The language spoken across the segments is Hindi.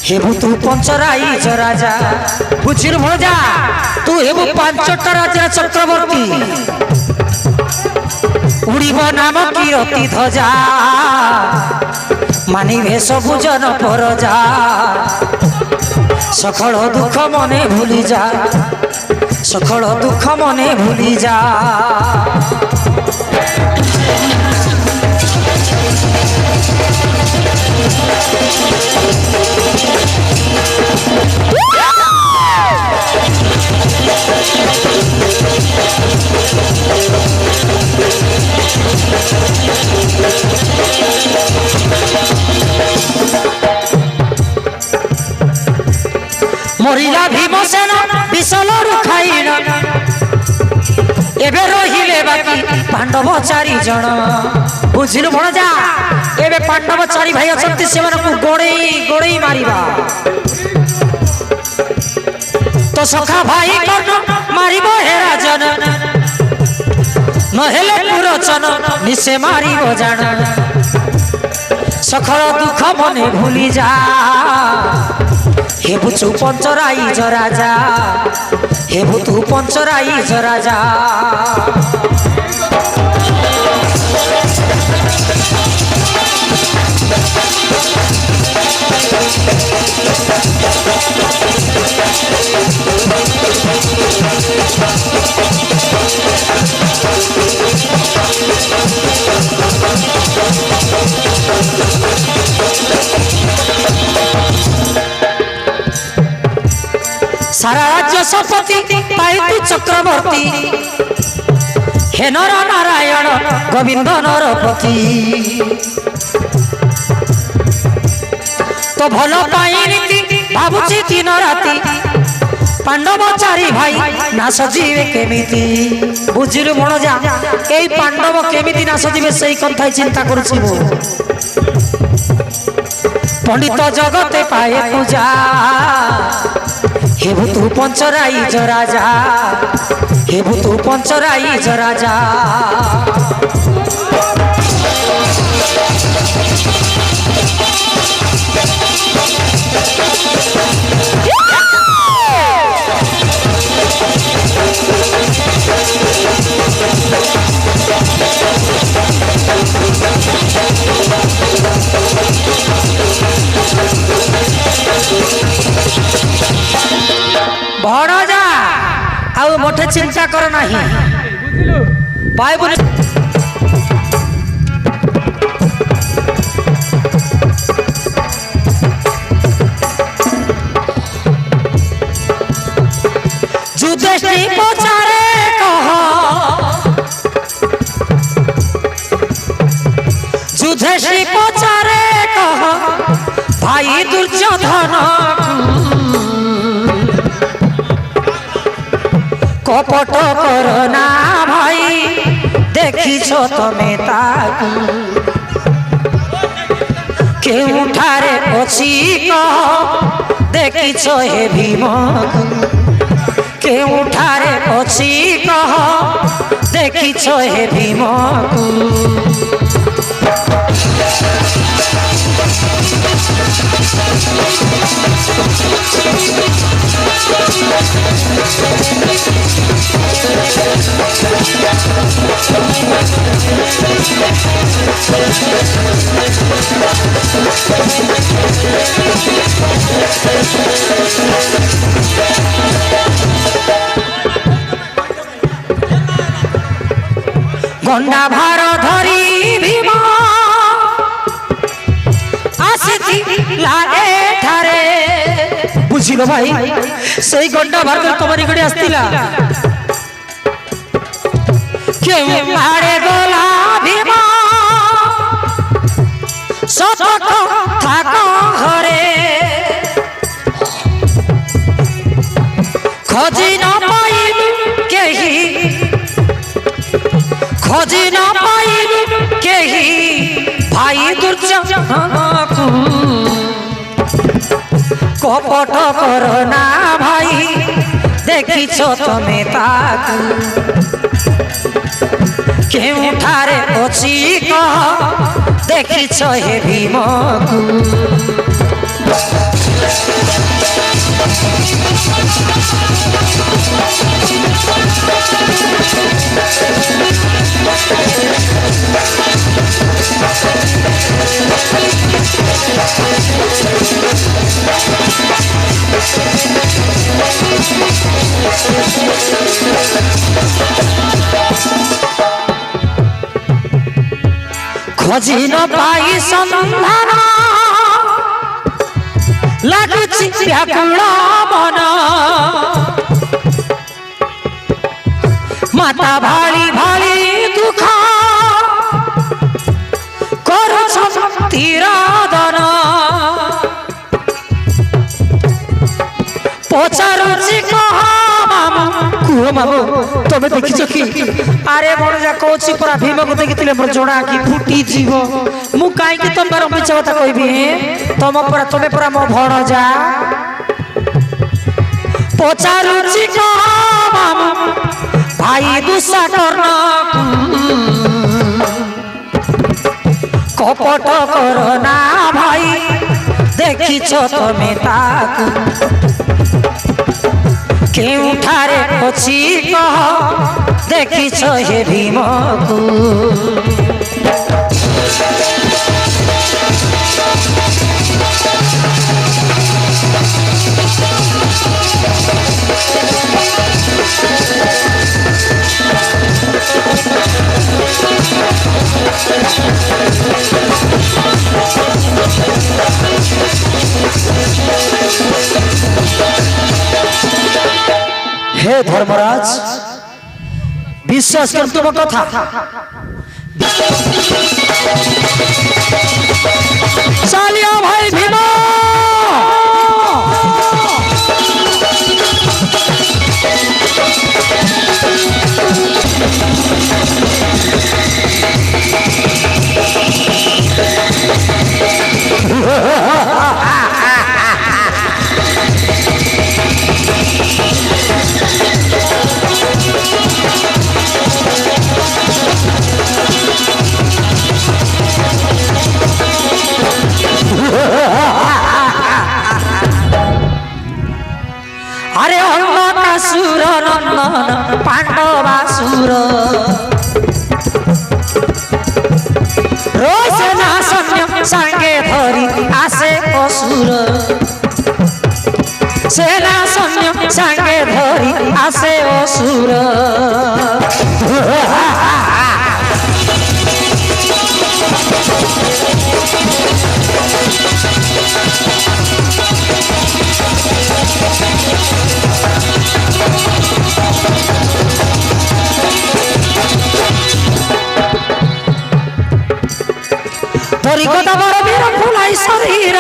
हेबु तू पंचराइज राजा बुझिर भजा तू हेबु पांचटा राजा चक्रवर्ती उड़ीब नाम कीरति ध्वजा मानिबे सबु जन परजा सकल दुख मने भूली जा सकल दुख मने भूली जा मरिला भीमसेन विशल खाइन एबे रहिले बाकी पांडव चारि जण बुझिलु भणजा एबे पांडव चारि भाई अछंती सेमानकु गोड़ेई गोड़ेई मारिबा तो सखा भाई कर्ण मारिबो हे राजन नहेले पुरचन निसे मारिबो जान सखल दुख मने भूली जा हेबु तू पंचराइज राजा हेबु तू पंचराइज राजा सारा राज्य संपत्ति पाई तू चक्रवर्ती हे नर नारायण गोविंद नरपति तो भल पाई नीति भावुची दिन राति पांडव चारि भाई नाश जीवे केमिति बुझिलु भणजा एई पांडव केमिति नाश जीवे सेई कथा चिंता करूछि मु पंडित जगते पाए पूजा हेबु तू पंचराइज राजा हेबु तू पंचराइज राजा भणजा आउ मोठे चिंता कर नाही भाई बोले जुदेश्री पचारे कह जुदेश्री पचारे कह भाई दुर्योधन कपट करना भाई देखिछो तमे ताकू केउठारे अछि कह देखिछो हे भीम केउठारे अछि कह देखिछो हे भीम गंडा भार धरी भीम आसिथि लागे ठारे बुझिलो भाई सेई गंडा भार धरी तमरी गडी आस्तिला के मारे गोला भीम सतक थाक घरे खोजी न पाइलु केही खोजी न पाइलु केही भाई दुर्योधन कपट करना भाई देखिछो तमे ताकू केउठारे अछि कह देखिछो हे भीम खोजी न पाई संधान लाଗୁଛି व्याकुल मन माता भाली भाली दुख କରୁଛ ତିରୋଧନ ପଚାରୁଛି କହ ମାମୁ କୁହ ମାମୁ ତମେ ଦେଖିଛ କି? ଆରେ ବଣଜା କହୁଛି ପରା ଭୀମକୁ ଦେଖିଥିଲେ ମୋର ଯୋଡ଼ା ଆଖି ଫୁଟି ଯିବ। ମୁଁ କାହିଁକି ତମର ମିଛ କଥା କହିବି? ତମେ ପରା ମୋ ଭଣଜା। ପଚାରୁଛି କହ ମାମୁ ଭାଇ ଦୁଃଶାଟନ কপট করো না ভাই দেখিছ তুমি তাকু কেউঠারে অছি কহ দেখিছ হে ভীমকু हे धर्मराज विश्वास कर तुम कथा चालिया भाई भीम अरे अन्नकासुर नंदन पांडवासुर रोसेना सैन्य सांगे धरी आसे असुर सेना सैन्य सांगे धरी आसे असुर तोरी कदा बर वीर फुलाई शरीर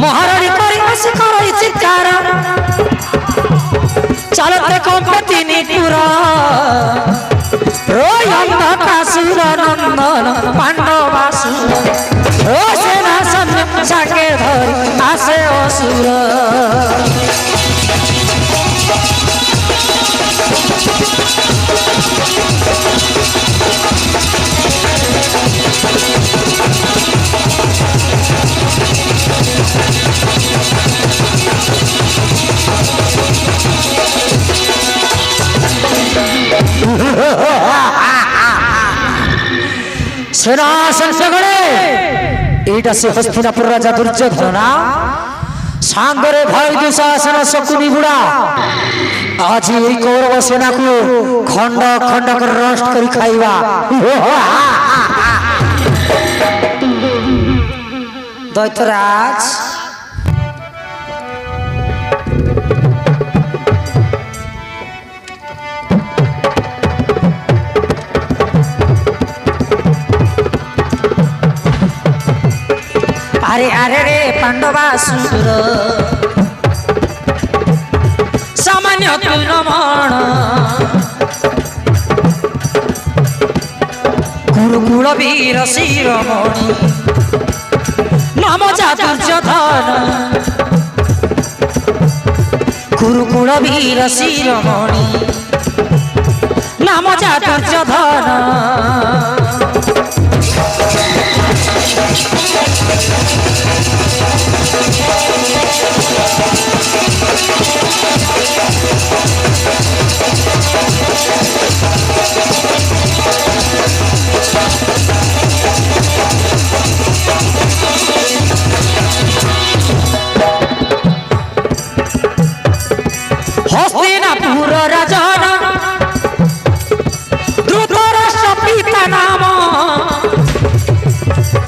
महारानी करी आसी करई चित्कार चलते कंपति निपुर अन्नकासुर नंदन पांडवासुर सेना सैन्य सांगे धरी आसे असुर सेना संसगणे एटा से हस्तिनापुर राजा दुर्योधन सांगरे भाई दुशासन शकुनी बुढ़ा आज यही कौरव सेना को खंड खंड कर रोस्ट करी खाइबा दैत्यराज अरे अरे रे पांडवासुर सामान्य तुलमण गुरुकुल वीर शिरोमणि नाम दुर्योधन गुरुकुल वीर शिरोमणि नाम दुर्योधन हस्तिनापुर राजन धृतराष्ट्र पिता नाम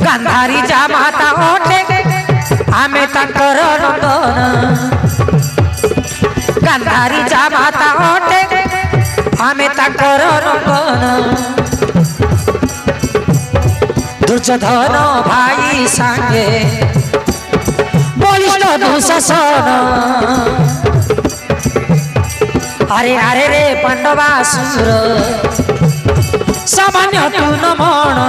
गांधारी जामाता ओठे आमे तांकर नंदन गांधारी जामाता ओठे आमे तांकर नंदन दुर्योधन भाई सांगे बलिष्ठ दुशासन अरे अरे रे पांडवासुर सामान्य तू नमन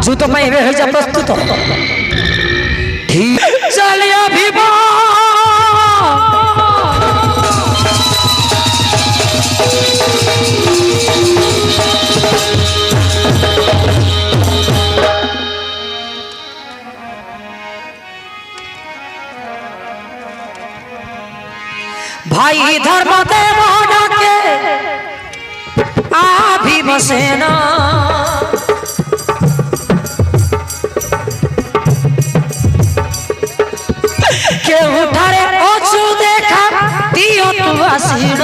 जूत में वे हो जा प्रस्तुत ठीक चलिए भीमा भाई धर्म देव के भीमसेन उठारे अचु देखा दियो तू आसीन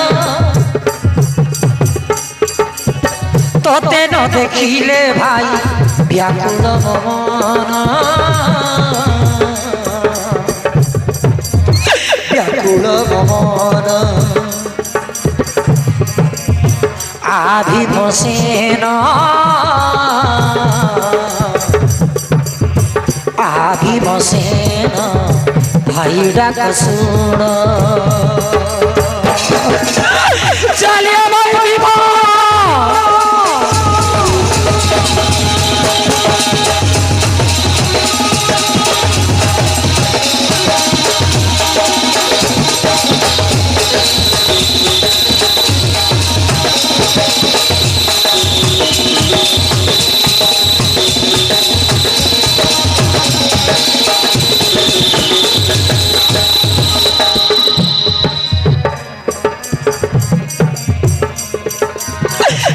तोते न देखिले भाई व्याकुल मन व्याकुल मन भीमसेन भीमसेन भाई डाक सुन चलिए भाई भीमा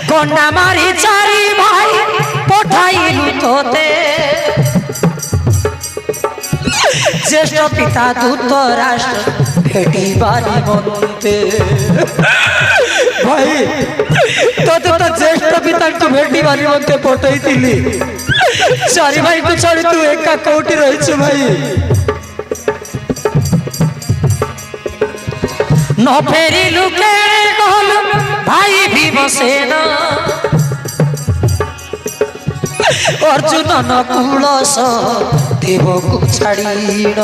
कोंडा मारी चारी भाई पठाइलु तोते ज्येष्ठ पिता धृतराष्ट्र भेटी बारी मनते भाई तोते तो ज्येष्ठ पिता को भेटी बारी मनते पठाई थिली चारी भाई को छोड़ी तू एका कोठी रहिछु भाई न फेरी लुके कहल भाई भीमसेन अर्जुन नकुल देव को छाड़ीन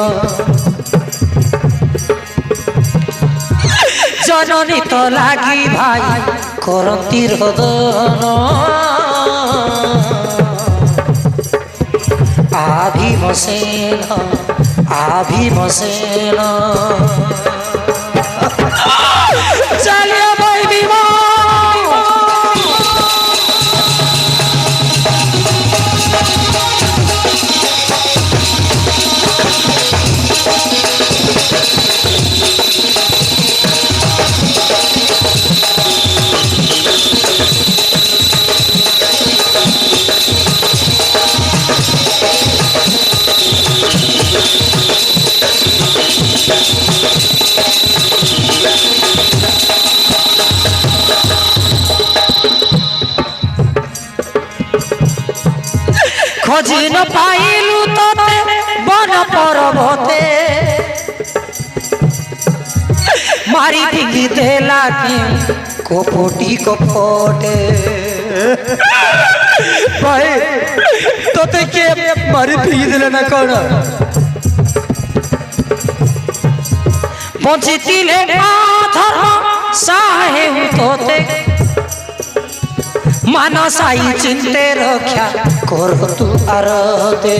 जननी तो लागी भाई करती हृदयन भीमसेन भीमसेन चलिए भाई भीमा खोजी न पाइलु तोते बन पर्वते मारी डिंगी देला की कोपोटी कोपोटे भाई तोते के मारी डिंगी देला ना कौन বঞ্চিতিলে ধর্ম সাহে তোতে মানসাই চিন্তে রক্ষা কর তু আরতে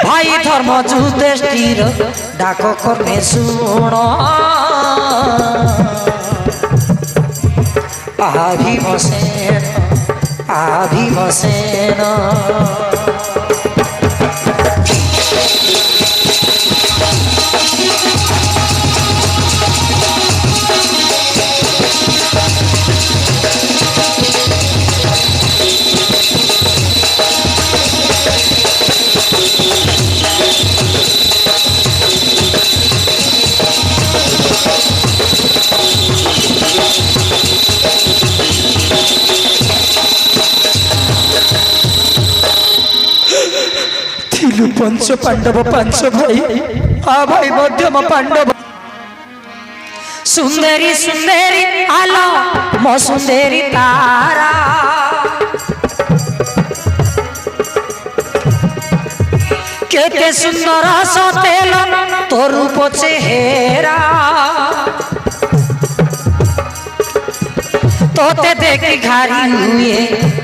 ভাই ধর্ম যুধিষ্ঠির ডাক কর্মে শুণ আভিমসেন पंच पांडव पांच भाई भाई मध्यम पांडव सुंदरी सुंदरी आलो मो सुंदरी तारा केते सुंदर सतेल तो रूप चेहरा तोते देखी घारी हुए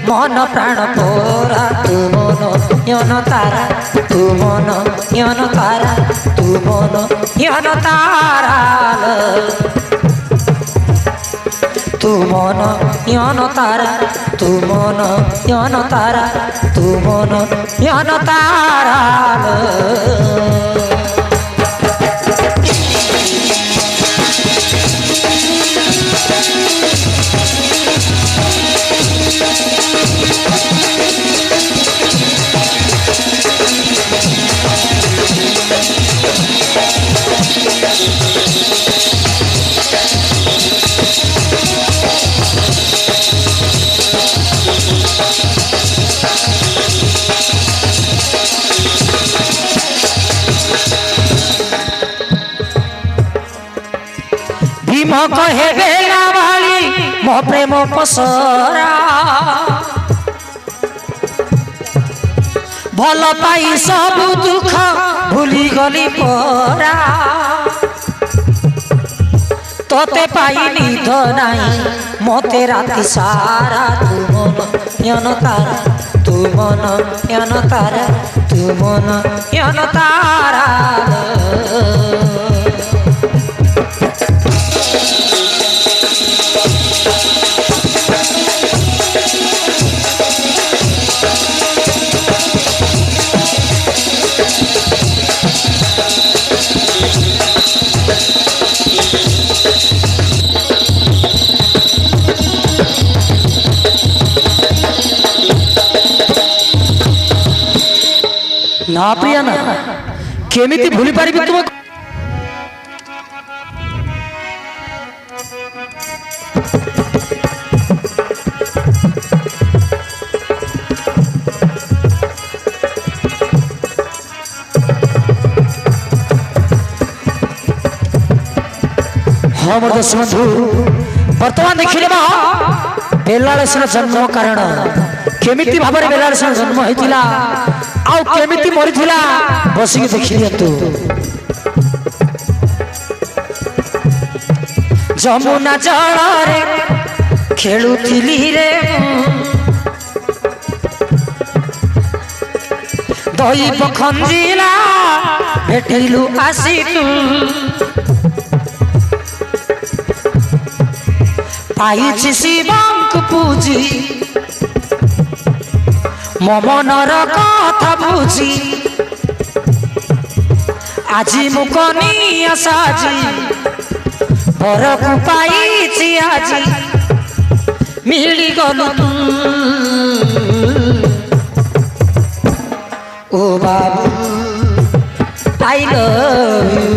मन प्राण पोरा तू मन यन तारा तू मन यन तारा तू मन यन तारा तू मन यन तारा तू मन यन तारा तू मन यन तारा भीम कहे बेला वाली मो प्रेम पसरा भल पाई सब दुख भूली गली परा तोते पाई निध नहीं मते राति सारा तू मन यन तारा तू मन यन तारा तू मन यन तारा ना प्रिया ना केमिति भूली पारिबि तुम हाँ मोर दस बंधु वर्तमान देखिले बेलाळेश्वर जन्म कारण केमिति भाबरे बेलाळेश्वर जन्म होइतिला आउ केमिति मरिथिला बसिक देखि दियंतु जमुना जल रे खेलुथिली रे दैव खंजिला भेटिलु आसितु पाइछि शिवंक पूजी ममनर कथा बुझी আজি मुकनिया साजी बरकु पाइछि আজি मिली गलु ओ बाबू आई लव यू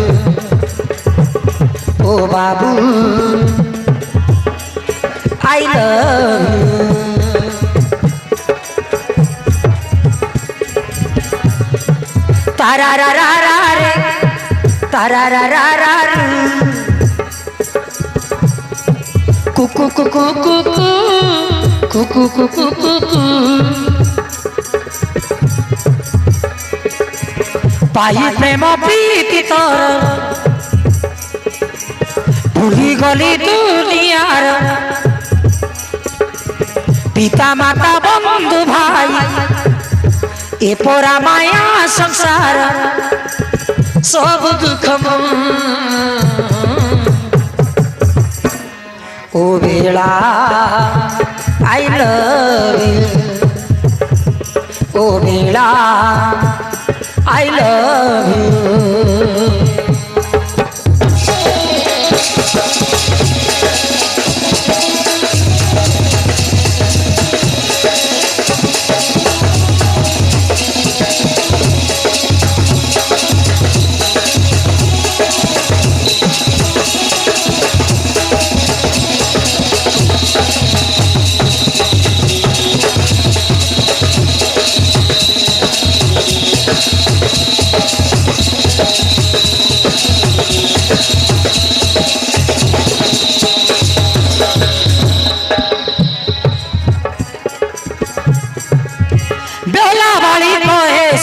ओ बाबू आई लव यू तारा रा रा रा रे तारा रा रा रा कुकु कुकु कुकु कुकु कुकु कुकु पाई प्रेम प्रीति तोर भूली गली दुनियार पिता माता बंधु भाई ए पोरा माया संसार सब दुख ओ बेला आई लव यू ओ बेला आई लव यू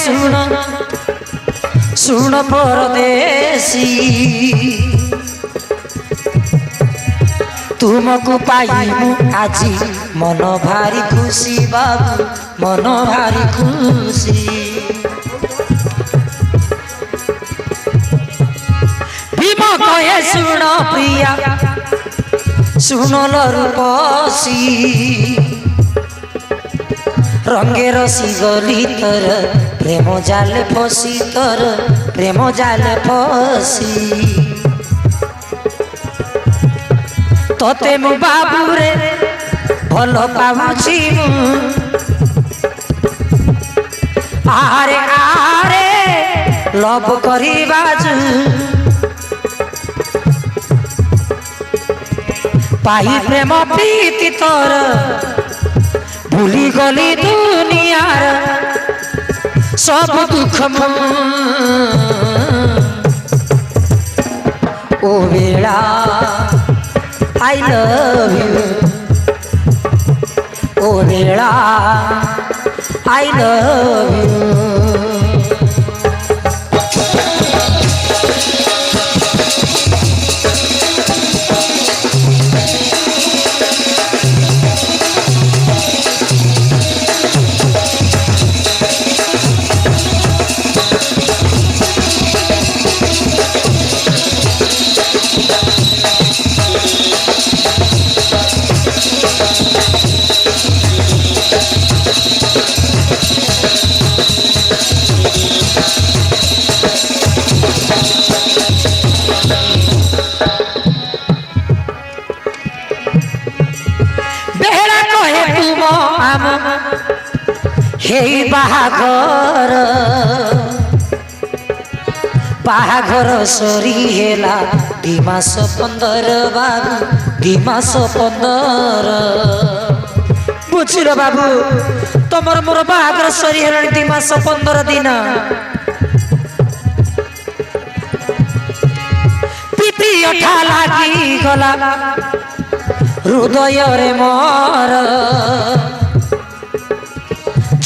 सुन सुन परदेसी तुमको पाई आज मन भारी खुशी बाबू मन भारी खुशी भीम कहे सुन प्रिया सुन रूपसी रंगे रसी गली तर प्रेम जाल फसी तर प्रेम जाल फसी तोते मु बाबू रे भल पाऊची आरे आरे लव करी बाजू पाई प्रेम प्रीति तोर भूली गली दुनियार सब दुख ओ बेला आई लव यू ओ बेला आई लव यू हे बाहाघर बाहाघर सरी हेला दिमास 15 बाबू दिमास 15 बुझिल बाबू तमर मोर बाहाघर सरी हेला दिमास 15 दिन पीती अठा लागी गला हृदय रे मोर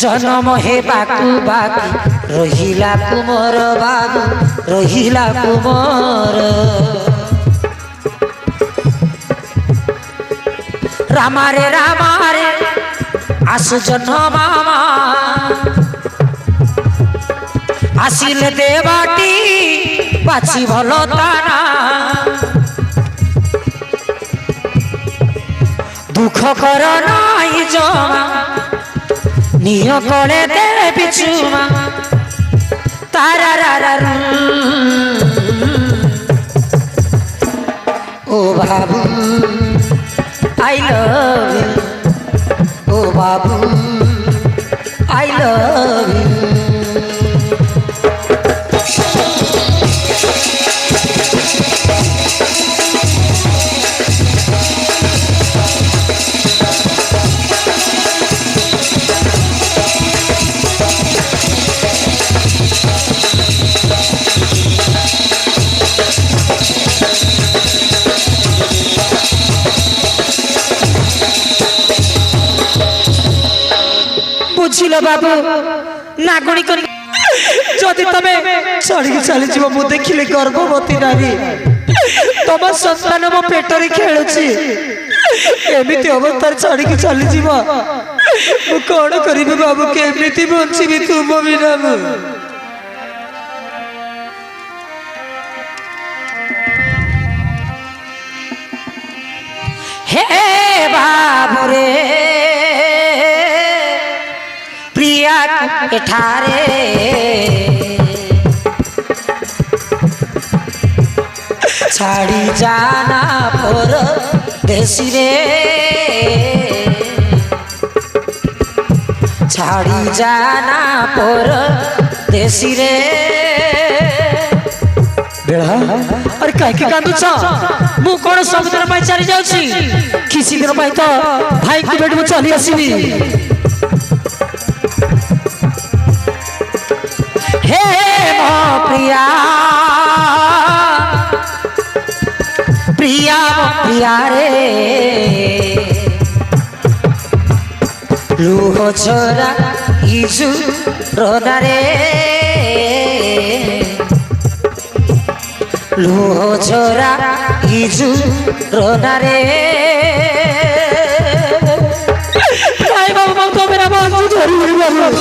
जन्म हे बाकू बाकी रहिला कुमर बाबू रहिला कुमर रामारे आसु जन्म मामा आसिले देवाटी बाची भलो ताना दुख कर नाई जमा निय कले दे बिचुमा तारा ओ बाबू आई लव यू ओ बाबू आई लव यू बुझिल बाबू नागुणी कर जदि तमे छड़ी चली जीव मु देखिले गर्भवती नारी तुम संतान मो पेटरे खेलुची एमिति अवस्था छड़ी चली जीव मु कौन करी बाबू केमिति बंची तुम बिना हे बाबू रे प्रिया एठारे छाड़ी जाना पर देसी रे छाड़ी जाना पर देसी रे बेड़ा अरे कहीं कांदुछ मु कौन सब दिन पर चली जाऊँ किसी दिन पर तो भाई की बेट में चली आसबि हे मो प्रिया प्रिया प्रिया रे लुह छोरा इजु रोना रे लुह छोरा इजु रोना रे भाई बाबू तो मेरा बाबू धरी बाबू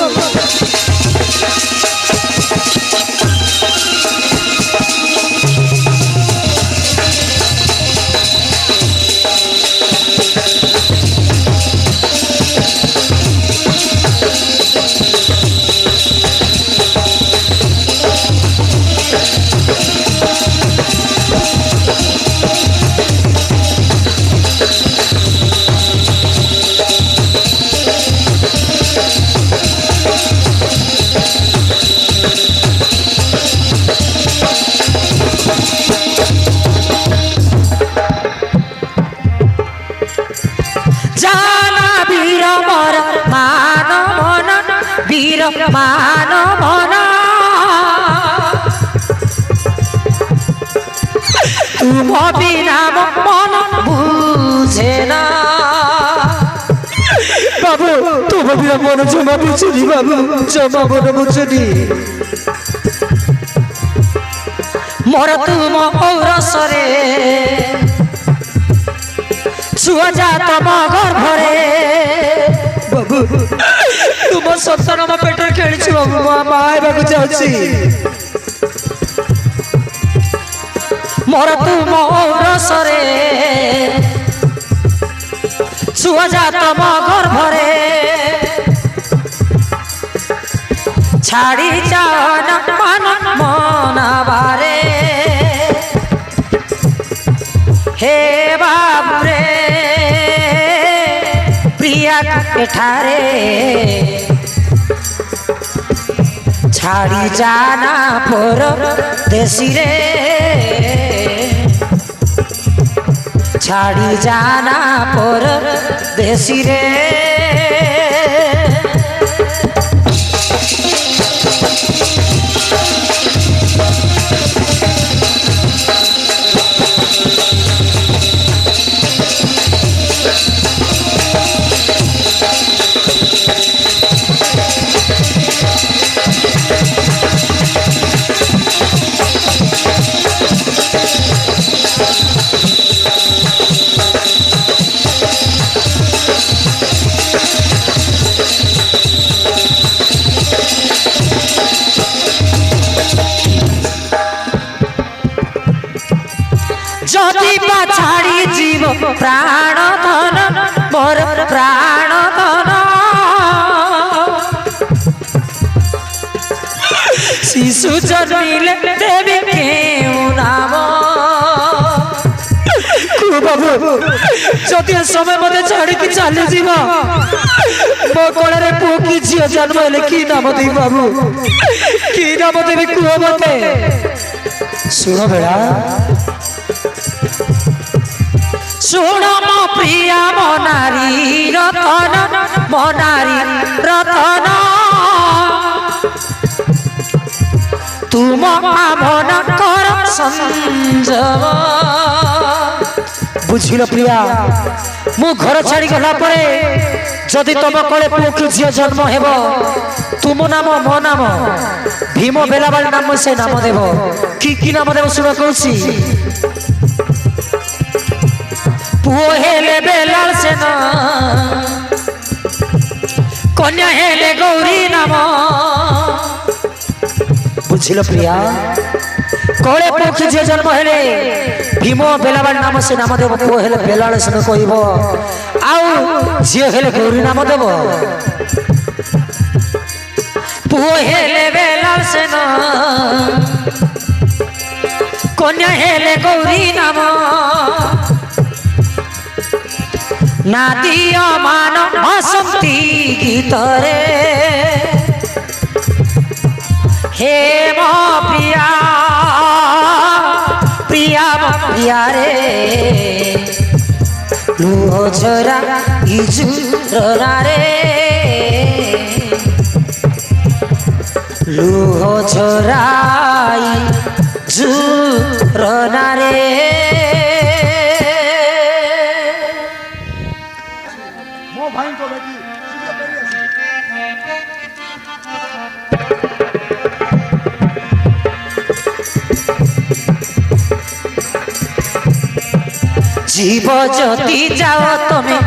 मान मन तुम बिना मन बुझे ना बाबू तुम बिना मन जमा बुझुनी बाबू जमा मन बुझुनी मोर तुम औरसरे छुआ जा तम गर्भरे बाबू तुम संतान मो पेटर खेली बाबू मायबाक जाऊँगी मोर तुम औरसरे छुआ जा तम गर्भरे छाड़ी जान मन मनाबारे हे बाबू रे प्रिया एठारे छाड़ी जाना पर देसी रे छाड़ी जाना पर देसी रे जदि छाड़ी जीव प्राण धन मोर प्राण धन शिशु जन्मिले देवी केउ नाम बाबू जदि समय मत छाड़ी चली जीव मो कोड़े पुओ कि झील जन्म हेले कि नाम देवी बाबू कि नाम देवी कुह मते सुन बेड़ा सुन मो प्रिया मो नारी रतन मो नारी रतन तुम मन कर संजम बुझिल प्रिया मु घर छाड़ी गला परे जदि तुम कोले पुओ कि झील जन्म हेबो तुम नाम मो नाम भीम बेलाबाली नाम से नाम देव कि नाम देव शुण कौसी पुओ हेले बेलाल सेन कन्या हेले गौरी नाम बुझिल प्रिया कौड़े पक्षी झे जन्म हेले भीम बेलाबाली नाम से नाम देव पुओ हेले बेलाल सेन कहब आउ झील हेले गौरी नाम देव पुओ हेले बेलाल सेन कन्या हेले गौरी नाम नादिय मान हसंती गीतरे हे मो प्रिया प्रिया प्रिया रे लुह झरा इजुरना रे लुह झराई जुरना रे भाई को बेटी जीव जति जाओ तमे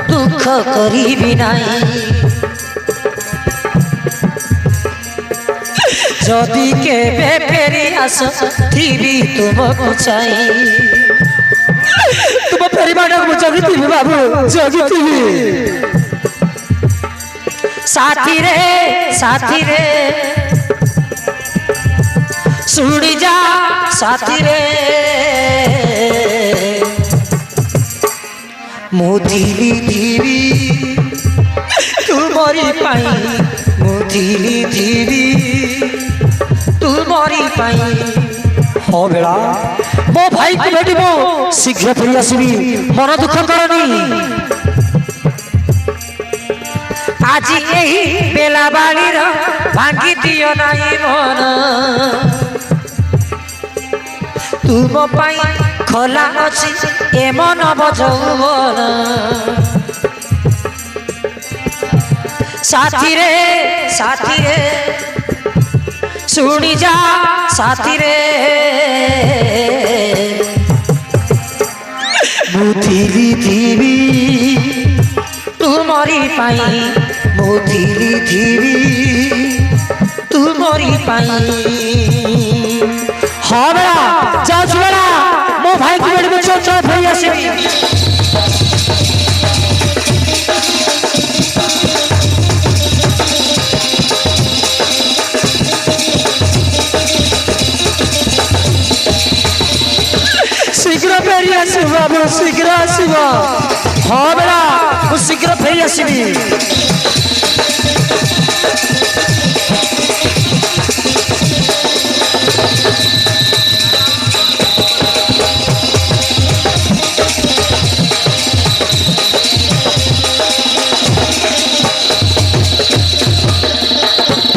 दुख करी नाई जदि केबे फेरी आस थी तुमको चाही तुम फेरी बाटा को जगी बाबू जगी साथी रे सुनी जा साथी रे मुदिली दीवी तुमरी पाई मुदिली दीवी तुमरी पाई हो बेड़ा मो भाई को बेटी मो शीघ्र फेरी आसबी मन दुख करनी आज यही बेलाबाली भांगी दियो नाई मन तुम पाई खोला अच्छी ए मन बजौवन साथी रे सुनी जा साथी रे मुथिली थीवी तुमरी पाई मुथिली थीवी तुमरी पाई हाँ बेड़ा जाओ बेड़ा मो भाई की बेटी में चल चल भैया से शीघ्र फेरी आसब बाबू शीघ्र आसब हाँ बेड़ा मुझे शीघ्र फेरी आसबी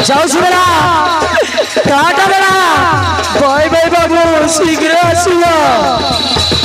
जाओ बेड़ा टाटा बेड़ा बाय बाय बाबू शीघ्र आसब।